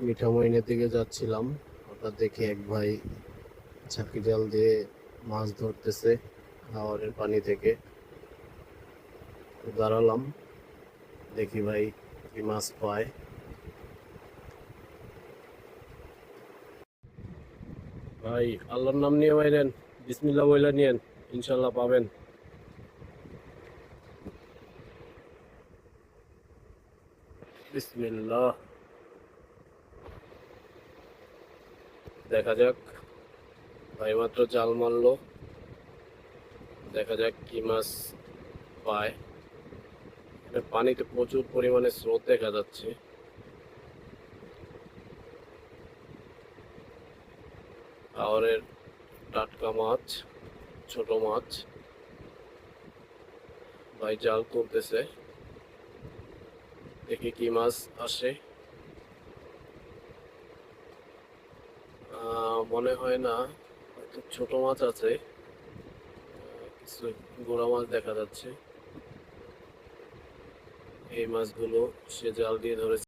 মিঠামইনের দিকে যাচ্ছিলাম, হঠাৎ দেখি এক ভাই ঝাঁকি জাল দিয়ে মাছ ধরতেছে হাওরের পানি থেকে। দাঁড়ালাম, দেখি ভাই কি মাছ পায়। ভাই আল্লাহর নাম নিয়ে মাইরেন, বিসমিল্লাহ বইলা নিয়েন, ইনশাল্লাহ পাবেন। বিসমিল্লাহ, দেখা যাক। ভাই মাত্র জাল মারলো, দেখা যাক কি মাছ পায়। পানিতে প্রচুর পরিমাণে স্রোত দেখা যাচ্ছে। হাওরের টাটকা মাছ, ছোট মাছ। ভাই জাল তুলতেছে, দেখি কি মাছ আসে। মনে হয় না, হয়তো ছোট মাছ আছে, কিছু গোড়া মাছ দেখা যাচ্ছে। এই মাছগুলো সে জাল দিয়ে ধরেছে।